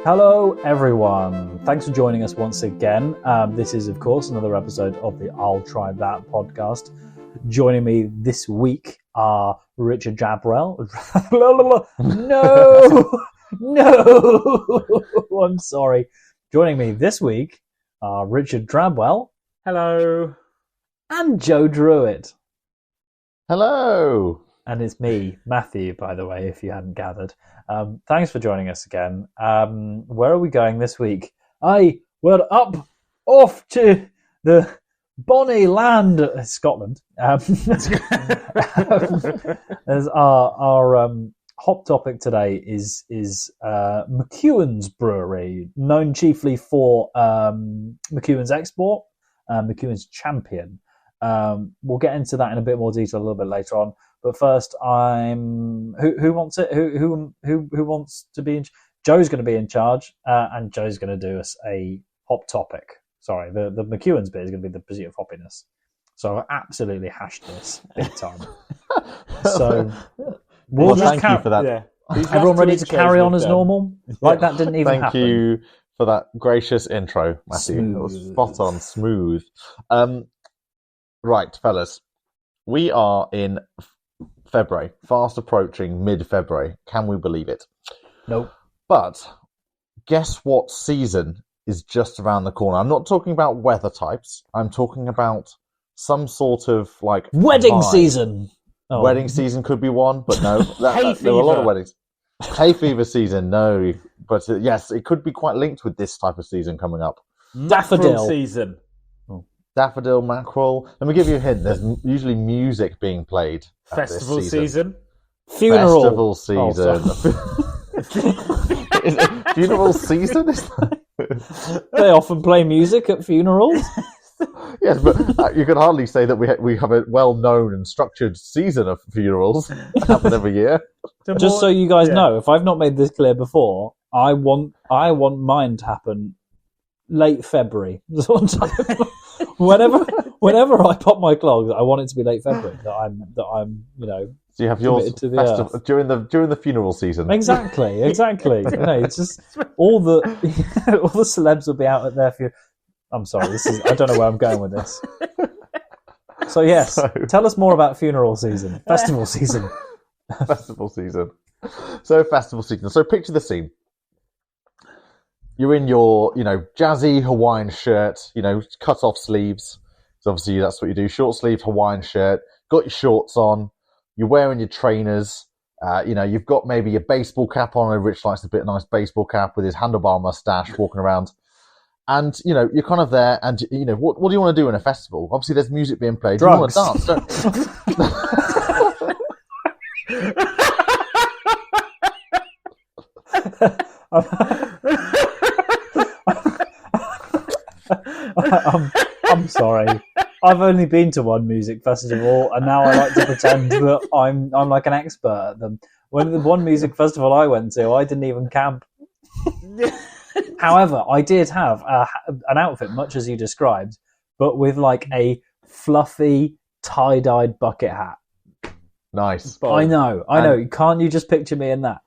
Hello, everyone. Thanks for joining us once again. This is, of course, another episode of the I'll Try That podcast. Joining me this week are Richard Jabrell. No, I'm sorry. Joining me this week are Richard Drabwell. Hello. And Joe Druitt. Hello. And it's me, Matthew, by the way, if you hadn't gathered. Thanks for joining us again. Where are we going this week? We're off to the bonny land, Scotland. As our hot topic today is McEwan's Brewery, known chiefly for McEwan's Export, McEwan's Champion. We'll get into that in a bit more detail a little bit later on. But first, who wants it? Who wants to be? Joe's going to be in charge, and Joe's going to do us a hop topic. Sorry, the McEwan's bit is going to be the pursuit of hoppiness. So I absolutely hashed this big time. So well, thank you for that. Yeah. Everyone ready to carry on as normal? Like that didn't even happen. Thank you for that gracious intro, Matthew. Smooth. It was spot on, smooth. Right, fellas, we are in February, fast approaching mid-February. Can we believe it? Nope. But guess what season is just around the corner? I'm not talking about weather types. I'm talking about some sort of like Wedding vibe. Season. Oh. Wedding season could be one, but no. Hay there were a lot of fever. weddings. Hay fever season, no. But yes, it could be quite linked with this type of season coming up. Daffodil. Mackerel season. Daffodil, mackerel. Let me give you a hint. There's usually music being played. At Festival this season. Funeral. Festival season. Is it funeral season? They often play music at funerals. Yes, but you could hardly say that we have a well-known and structured season of funerals that happen every year. Just so you guys know, if I've not made this clear before, I want mine to happen late February. Whenever I pop my clogs, I want it to be late February. That I'm So you have yours to the during the funeral season. Exactly. It's just all the celebs will be out at their funeral. I'm sorry, I don't know where I'm going with this. So yes, tell us more about funeral season, festival season. Festival season. So festival season. So picture the scene. You're in your, jazzy Hawaiian shirt, cut off sleeves. So obviously that's what you do. Short sleeved Hawaiian shirt. Got your shorts on. You're wearing your trainers. You've got maybe your baseball cap on. Rich likes a bit of nice baseball cap with his handlebar mustache walking around. And, you're kind of there. And, what do you want to do in a festival? Obviously there's music being played. Drugs. You want to dance, I'm sorry. I've only been to one music festival, and now I like to pretend that I'm like an expert at them. When the one music festival I went to, I didn't even camp. However, I did have an outfit, much as you described, but with like a fluffy tie-dyed bucket hat. Nice. I know. Can't you just picture me in that?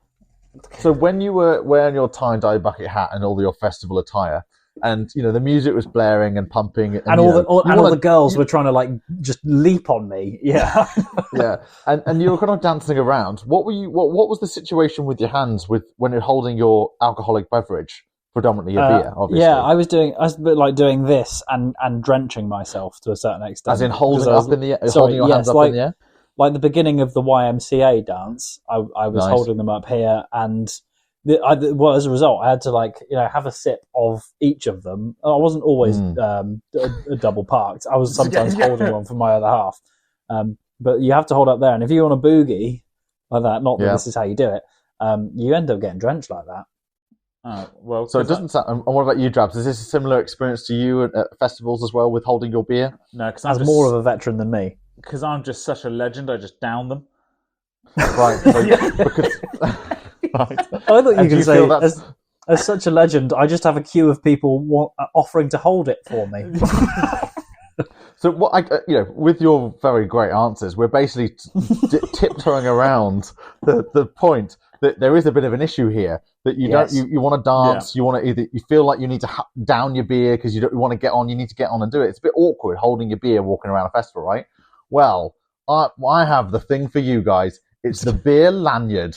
So when you were wearing your tie-dye bucket hat and all your festival attire, and the music was blaring and pumping, and all the girls were trying to like just leap on me, yeah, yeah, and you were kind of dancing around. What was the situation with your hands when you're holding your alcoholic beverage, predominantly a beer, obviously? Yeah, I was doing this and drenching myself to a certain extent, as in holding your hands up in the air. Like the beginning of the YMCA dance, I was Nice. holding them up here, and as a result, I had to have a sip of each of them. I wasn't always a double parked. I was sometimes holding one for my other half. But you have to hold up there, and if you want a boogie like that, not that this is how you do it, you end up getting drenched like that. Oh, well, so it doesn't sound. And what about you, Drabs? Is this a similar experience to you at festivals as well, with holding your beer? No, because As more of a veteran than me. Because I'm just such a legend, I just down them. Right. So, because, right. I thought you could say, feel as such a legend, I just have a queue of people offering to hold it for me. So what with your very great answers, we're basically tiptoeing around the point. that there is a bit of an issue here that you Yes. don't you want to dance, you want to either you feel like you need to down your beer because you want to get on, you need to get on and do it. It's a bit awkward holding your beer walking around a festival, right? Well, I have the thing for you guys. It's the beer lanyard.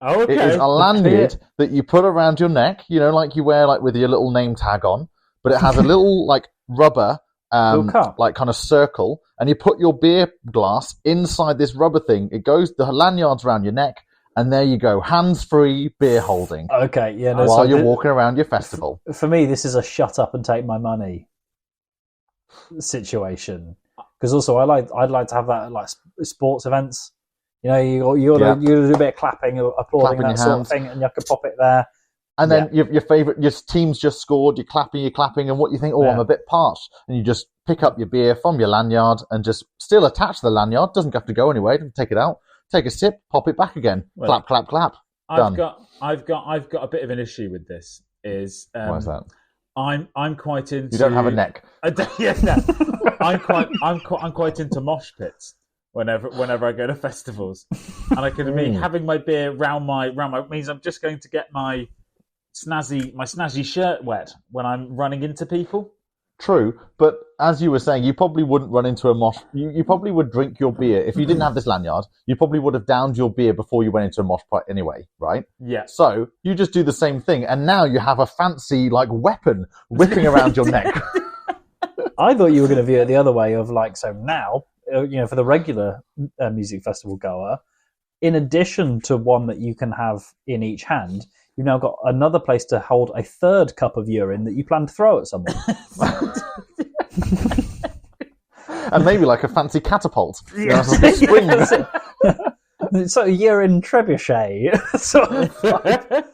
Oh, okay. It is a lanyard that you put around your neck, like you wear like with your little name tag on, but it has a little like rubber Little cup. like kind of circle, and you put your beer glass inside this rubber thing. It goes, the lanyard's around your neck, and there you go, hands-free beer holding Okay, yeah. No, while so you're walking around your festival. For me, this is a shut up and take my money situation. Because also, I'd like to have that at like sports events. You gotta do a bit of clapping, or applauding, Clapping that your sort of hands. thing, and you can pop it there. And then your team's just scored, you're clapping, and what you think, I'm a bit parched. And you just pick up your beer from your lanyard and just still attach the lanyard, doesn't have to go anywhere, take it out, take a sip, pop it back again. Well, clap, clap, clap. Done. I've got a bit of an issue with this. Why is that? I'm quite into. You don't have a neck. I'm quite into mosh pits whenever I go to festivals, and I can mean having my beer round my means I'm just going to get my snazzy shirt wet when I'm running into people. True, but as you were saying, you probably wouldn't run into a mosh. You probably would drink your beer if you didn't have this lanyard. You probably would have downed your beer before you went into a mosh pit anyway, right? Yeah. So you just do the same thing, and now you have a fancy like weapon whipping around your neck. I thought you were going to view it the other way of like, so now, for the regular music festival goer, in addition to one that you can have in each hand, you've now got another place to hold a third cup of urine that you plan to throw at someone. And maybe like a fancy catapult. Yes. Like springs. It's sort of urine trebuchet. Sort of like,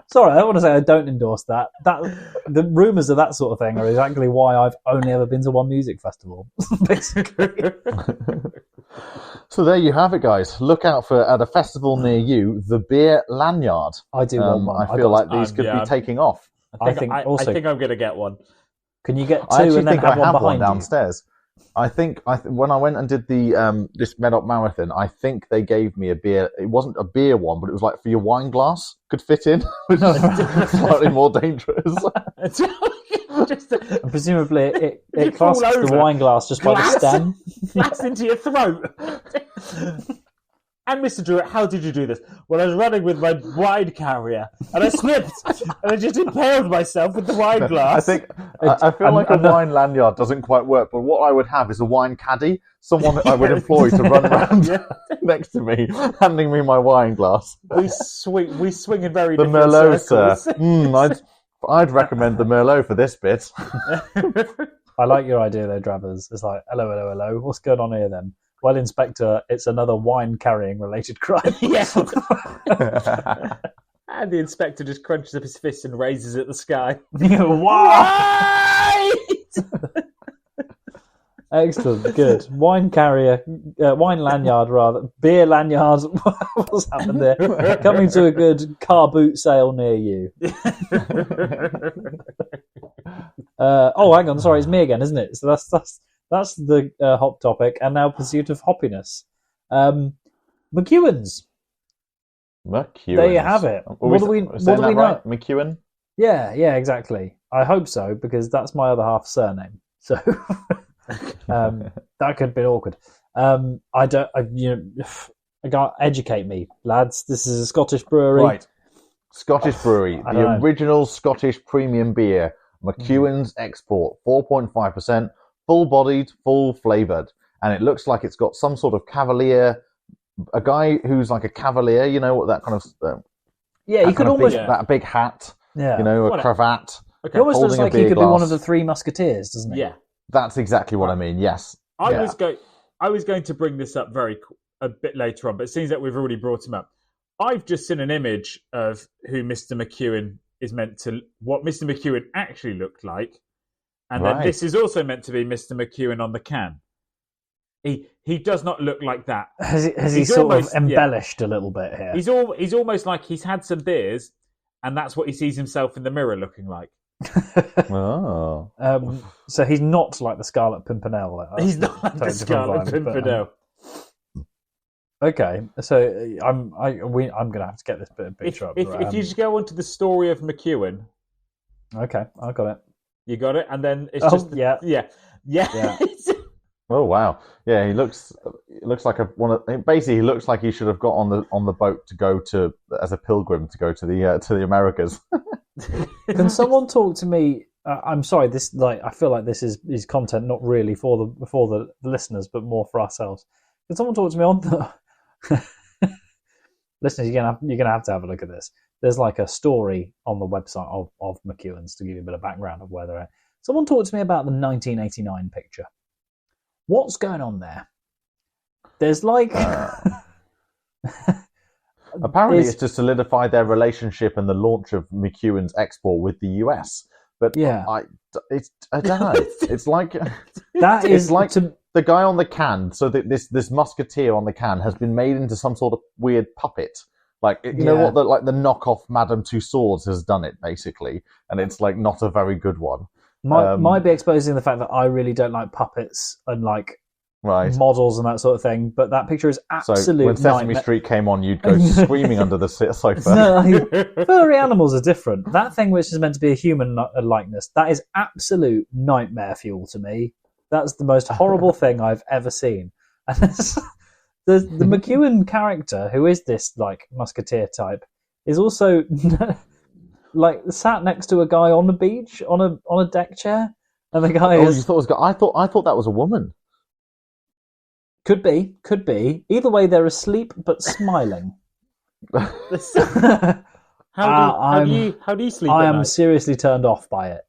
sorry, I want to say I don't endorse that. The rumours of that sort of thing are exactly why I've only ever been to one music festival, basically. So there you have it, guys. Look out for, at a festival near you, the beer lanyard. I do want one. I feel like these could be taking off. I think I'm going to get one. Can you get two I actually and then think have I one have behind one downstairs. I think when I went and did the this Medop Marathon, I think they gave me a beer. It wasn't a beer one, but it was like for your wine glass could fit in, which is slightly more dangerous. And presumably it fall clasps the over. wine glass just by the stem. Blast into your throat. And Mr. Druitt, how did you do this? Well, I was running with my wine carrier, and I slipped, and I just impaled myself with the wine glass. I feel like a wine lanyard doesn't quite work, but what I would have is a wine caddy, someone that I would employ to run around next to me, handing me my wine glass. We swing in very The different Merlot, sir. circles. I'd recommend the Merlot for this bit. I like your idea though, Drabbers. It's like, hello. What's going on here then? Well, Inspector, it's another wine-carrying related crime. Yeah. And the inspector just crunches up his fist and raises at the sky. Wow! Excellent, good. Wine lanyard rather. Beer lanyard. What's happened there? Coming to a good car boot sale near you. Hang on, sorry, it's me again, isn't it? So that's the hop topic, and now pursuit of hoppiness. McEwan's. There you have it. What do we know? Right? McEwan? Yeah, exactly. I hope so, because that's my other half surname. So that could have been awkward. Educate me, lads. This is a Scottish brewery. Right. Scottish brewery. The original Scottish premium beer. McEwan's Export. 4.5%. Full-bodied, full-flavoured. And it looks like it's got some sort of cavalier... A guy who's like a cavalier, what that kind of... he could almost... That big hat, yeah. A cravat. Okay. He almost looks like he could be one of the three musketeers, doesn't he? Yeah. That's exactly what I mean, yes. I was going to bring this up a bit later on, but it seems that we've already brought him up. I've just seen an image of who Mr. McEwan what Mr. McEwan actually looked like. And then this is also meant to be Mr. McEwan on the can. He does not look like that. Has he sort of embellished a little bit here? He's almost like he's had some beers, and that's what he sees himself in the mirror looking like. Oh. So he's not like the Scarlet Pimpernel. He's not like the Scarlet Pimpernel. Okay, so I'm going to have to get this bit of picture up. If you just go onto the story of McEwan, Okay, I got it. you got it, and then it's Yeah. yeah. Oh wow! Yeah, he looks like basically he looks like he should have got on the boat to go to as a pilgrim to go to the Americas. Can someone talk to me? I'm sorry. This I feel like this is content not really for the listeners, but more for ourselves. Can someone talk to me on the listeners? You're gonna have to have a look at this. There's like a story on the website of McEwan's to give you a bit of background of where they're at. Someone talk to me about the 1989 picture. What's going on there? There's like apparently it's to solidify their relationship and the launch of McEwan's export with the US. But yeah, I don't know. It's like that is it's like the guy on the can. So this musketeer on the can has been made into some sort of weird puppet. Like you know what the knockoff Madame Tussauds has done it basically, and it's like not a very good one. Might be exposing the fact that I really don't like puppets and like models and that sort of thing. But that picture is absolute. So when Sesame Street came on, you'd go screaming under the sofa. No, furry animals are different. That thing which is meant to be a human likeness, that is absolute nightmare fuel to me. That's the most horrible thing I've ever seen. And the McEwan character, who is this like musketeer type, is also like sat next to a guy on the beach on a deck chair, and the guy is. You thought it was? I thought that was a woman. Could be. Either way, they're asleep but smiling. How do you sleep? I at am night? seriously turned off by it.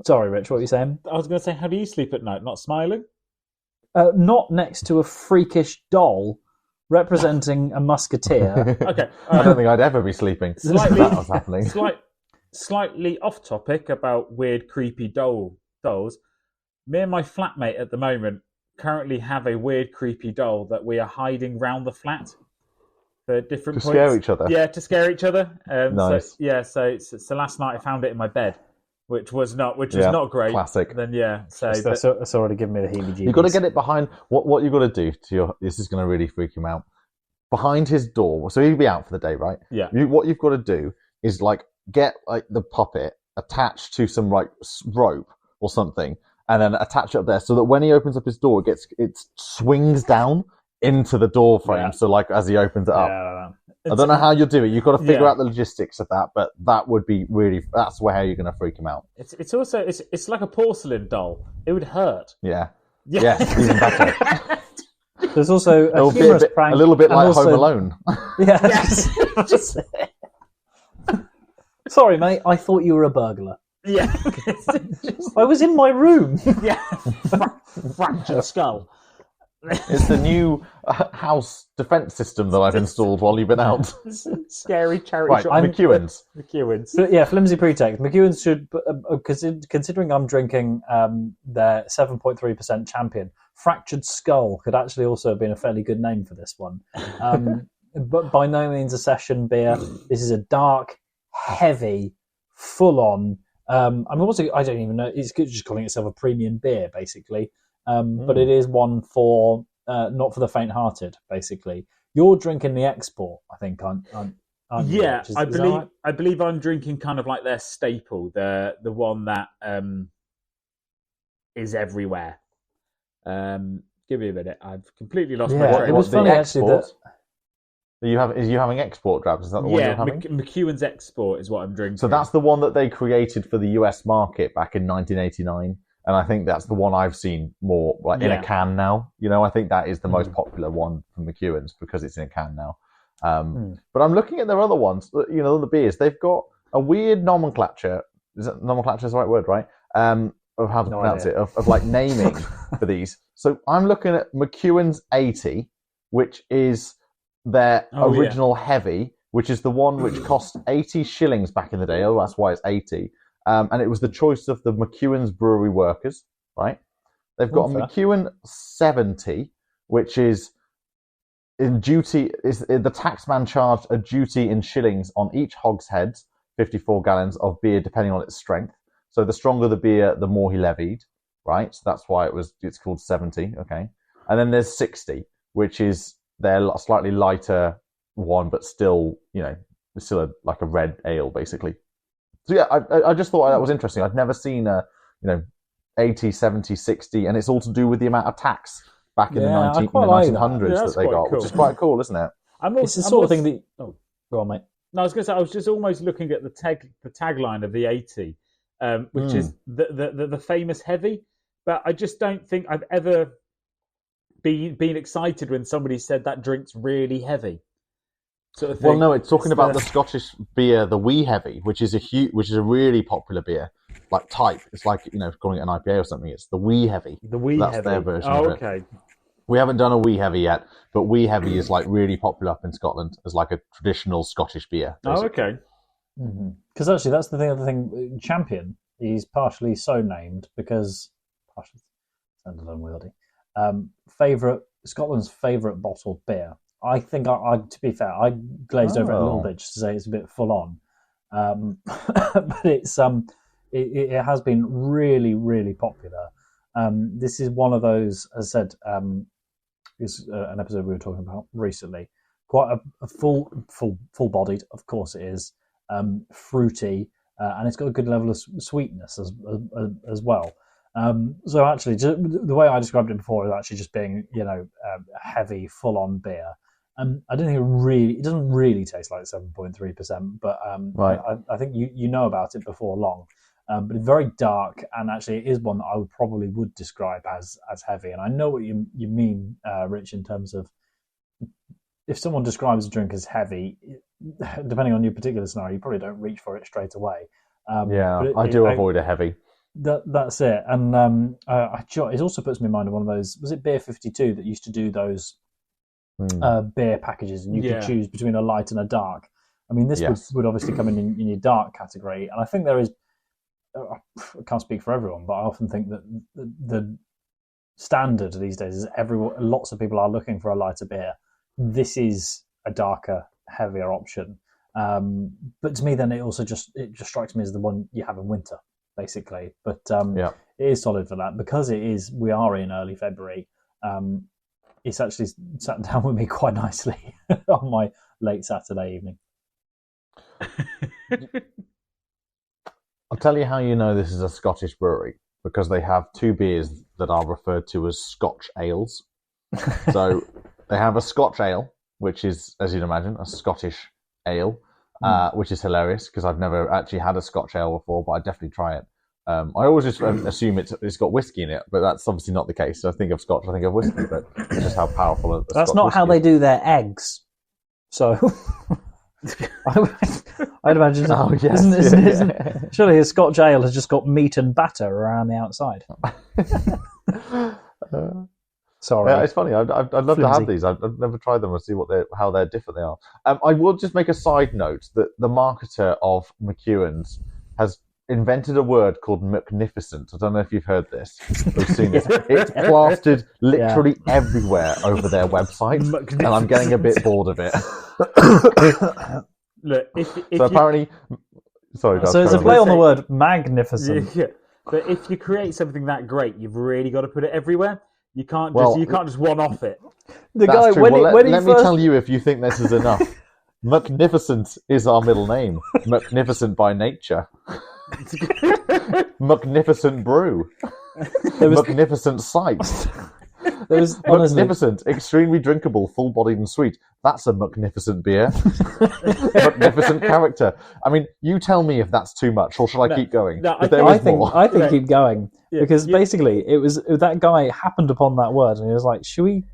Sorry, Rich. What were you saying? I was going to say, how do you sleep at night? Not smiling? Not next to a freakish doll representing a musketeer. Okay. I don't think I'd ever be sleeping. If that was happening. Slightly off topic about weird, creepy dolls. Me and my flatmate at the moment currently have a weird, creepy doll that we are hiding round the flat for different points. Scare each other. Yeah, to scare each other. Nice. So last night I found it in my bed, which was not great. Classic. Then That's already giving me the heebie-jeebies. You've got to get it behind what you've got to do this is going to really freak him out. Behind his door, so he'll be out for the day, right? Yeah. What you've got to do is like get like the puppet attached to some like rope or something, and then attach it up there so that when he opens up his door, it swings down into the door frame. Yeah. So like as he opens it up. I don't know how you'll do it. You've got to figure out the logistics of that, but that would be that's how you're going to freak him out. It's also like a porcelain doll. It would hurt. Yeah. Yes, even better. There's also a humorous prank. A little bit like Home Alone. Yeah. Sorry, mate. I thought you were a burglar. Yeah. I was in my room. Yeah. Fractured skull. It's the new house defense system that I've installed while you've been out. Scary charity shop. McEwan's. Yeah, flimsy pretext. McEwan's should, considering I'm drinking their 7.3% champion, Fractured Skull could actually also have been a fairly good name for this one. But by no means a session beer. This is a dark, heavy, full-on. I don't even know. It's just calling itself a premium beer, basically. But it is one for not for the faint-hearted. Basically, you're drinking the export, I think. Aren't yeah, you? I believe. Right? I believe I'm drinking kind of like their staple, the one that is everywhere. Give me a minute. I've completely lost my train. It was funny actually that. Are you having export drabs? Is that the one you're having? McEwan's Export is what I'm drinking. So that's the one that they created for the US market back in 1989. And I think that's the one I've seen more in a can now. You know, I think that is the most popular one from McEwan's because it's in a can now. But I'm looking at their other ones, you know, the beers. They've got a weird nomenclature. Is that nomenclature is the right word, right? Of how to pronounce it, of like naming for these. So I'm looking at McEwan's 80, which is their original heavy, which is the one which cost 80 shillings back in the day. Oh, that's why it's 80. And it was the choice of the McEwan's brewery workers, right? They've got a McEwan 70, which is in duty. The taxman charged a duty in shillings on each hogshead, 54 gallons of beer, depending on its strength. So the stronger the beer, the more he levied, right? So that's why it's called 70, okay? And then there's 60, which is they're a slightly lighter one, but still, it's still like a red ale, basically. So yeah, I just thought that was interesting. I'd never seen a, 80, 70, 60, and it's all to do with the amount of tax back in the 1900s that they got, cool. Which is quite cool, isn't it? It's the sort of thing that... Oh, go on, mate. No, I was going to say, I was just almost looking at the tagline of the 80, which is the famous heavy, but I just don't think I've ever been excited when somebody said that drink's really heavy. Sort of thing. Well, no, it's talking about the Scottish beer, the Wee Heavy, which is a really popular beer, like type. It's like calling it an IPA or something. It's the Wee Heavy. The Wee Heavy. That's their version. Oh, of it. Okay. We haven't done a Wee Heavy yet, but Wee Heavy is like really popular up in Scotland as like a traditional Scottish beer. Basically. Oh, okay. Because actually, that's the other thing. Champion is partially so named because sounded unwieldy. Scotland's favourite bottled beer. I think, to be fair, I glazed over it a little bit just to say it's a bit full on, but it has been really, really popular. This is one of those, as I said, is an episode we were talking about recently. Quite a full-bodied, of course it is, fruity, and it's got a good level of sweetness as well. So actually, the way I described it before is actually just being, heavy, full-on beer. I don't think it doesn't really taste like 7.3%, but right. I think you know about it before long. But it's very dark, and actually it is one that I would describe as heavy. And I know what you mean, Rich, in terms of if someone describes a drink as heavy, depending on your particular scenario, you probably don't reach for it straight away. I do avoid a heavy. That's it. And it also puts me in mind of one of those, was it Beer 52 that used to do those beer packages, and you could choose between a light and a dark. I mean, this would obviously come in your dark category, and I think there is, I can't speak for everyone, but I often think that the standard these days is lots of people are looking for a lighter beer. This is a darker, heavier option. But to me, then it just strikes me as the one you have in winter, basically. But it is solid for that because we are in early February. It's actually sat down with me quite nicely on my late Saturday evening. I'll tell you how you know this is a Scottish brewery, because they have two beers that are referred to as Scotch ales. So they have a Scotch ale, which is, as you'd imagine, a Scottish ale, which is hilarious because I've never actually had a Scotch ale before, but I'd definitely try it. I always just assume it's got whiskey in it, but that's obviously not the case. So I think of Scotch, I think of whiskey, but it's just how powerful that's Scotch not how they do their eggs. So I'd imagine. Oh, yes, isn't surely a Scotch ale has just got meat and batter around the outside. Sorry, it's funny. I'd love to have these. I've never tried them and see how they're different they are. I will just make a side note that the marketer of McEwan's has invented a word called magnificent. I don't know if you've heard this. We've seen this. It's plastered literally everywhere over their website, and I'm getting a bit bored of it. Look, so apparently, sorry. So it's a play on the word magnificent. Yeah, but if you create something that great, you've really got to put it everywhere. You can't just one-off it. The That's guy true. when let me tell you if you think this is enough. Magnificent is our middle name. Magnificent by nature. Magnificent brew. Magnificent site. Magnificent, extremely drinkable, full-bodied and sweet. That's a magnificent beer. Magnificent character. I mean, you tell me if that's too much, or shall I keep going? No, I think keep going, because basically it was that guy happened upon that word, and he was like, "Should we?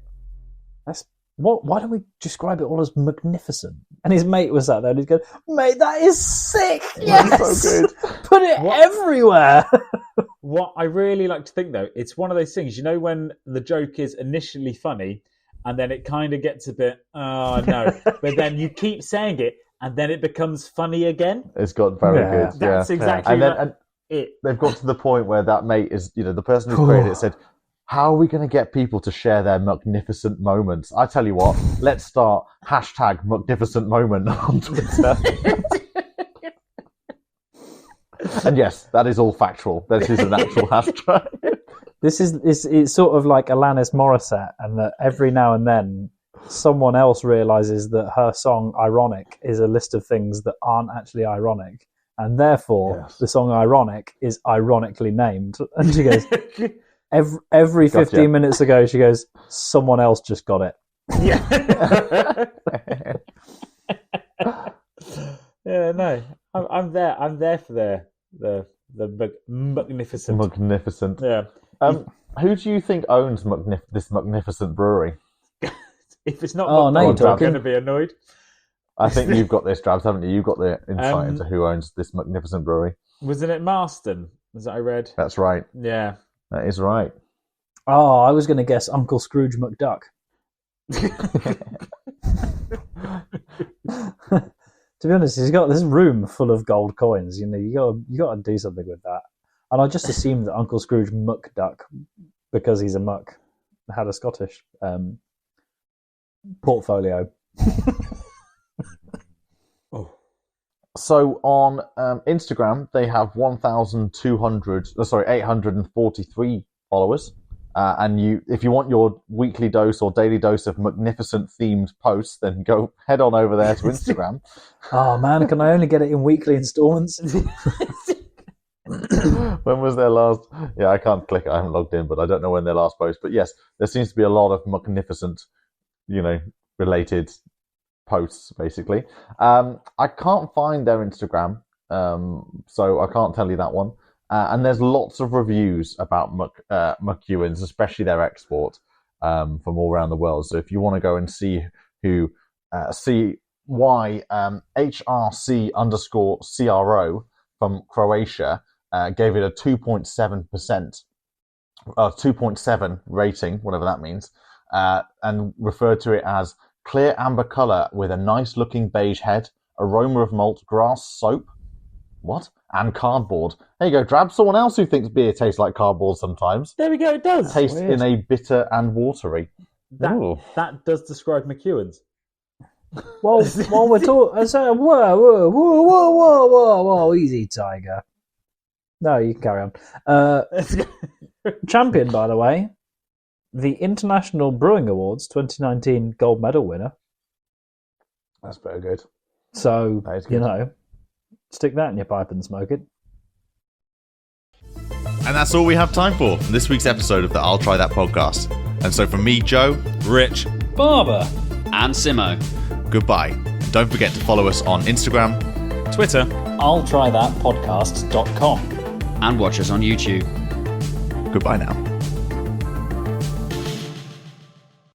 Why don't we describe it all as magnificent?" And his mate was sat there, and he's going, "Mate, that is sick! Yes, that's so good. Put it everywhere." What I really like to think, though, it's one of those things, when the joke is initially funny, and then it kind of gets a bit, oh no, but then you keep saying it, and then it becomes funny again. It's got very good. That's exactly it. They've got to the point where that mate is, the person who's created it said, how are we going to get people to share their magnificent moments? I tell you what, let's start #magnificent moment on Twitter. And yes, that is all factual. This is an actual hashtag. It's sort of like Alanis Morissette, and that every now and then someone else realizes that her song "Ironic" is a list of things that aren't actually ironic, and therefore the song "Ironic" is ironically named. And she goes, every 15 minutes ago, she goes, "Someone else just got it." Yeah. Yeah, no, I'm there. I'm there for the magnificent. Magnificent. Yeah. Who do you think owns this magnificent brewery? If it's not, now you're I'm talking. going to be annoyed. I think you've got this, Drabs, haven't you? You've got the insight into who owns this magnificent brewery. Wasn't it Marston? Was that I read? That's right. Yeah. That is right. Oh, I was going to guess Uncle Scrooge McDuck. To be honest, he's got this room full of gold coins. You know, you got to do something with that. And I just assumed that Uncle Scrooge McDuck, because he's a muck, had a Scottish portfolio. So on Instagram, they have 843 followers. And if you want your weekly dose or daily dose of magnificent themed posts, then go head on over there to Instagram. Oh man, can I only get it in weekly installments? When was their last? Yeah, I can't click it. I haven't logged in, but I don't know when their last post. But yes, there seems to be a lot of magnificent, related posts, basically. I can't find their Instagram, so I can't tell you that one. And there's lots of reviews about McEwan's, especially their export from all around the world. So if you want to go and see why HRC_CRO from Croatia gave it a 2.7%, 2.7 rating, whatever that means, and referred to it as clear amber colour with a nice looking beige head, aroma of malt, grass, soap. What? And cardboard. There you go, Drab. Someone else who thinks beer tastes like cardboard sometimes. There we go, it does. Tastes in a bitter and watery. That does describe McEwan's. Well, while we're talking... Whoa, easy, Tiger. No, you can carry on. Champion, by the way, the International Brewing Awards 2019 gold medal winner. That's very good. So, stick that in your pipe and smoke it. And that's all we have time for this week's episode of the I'll Try That podcast. And so from me, Joe, Rich, Barber, and Simo, goodbye. And don't forget to follow us on Instagram, Twitter, I'll try that podcast.com. and watch us on YouTube. Goodbye now.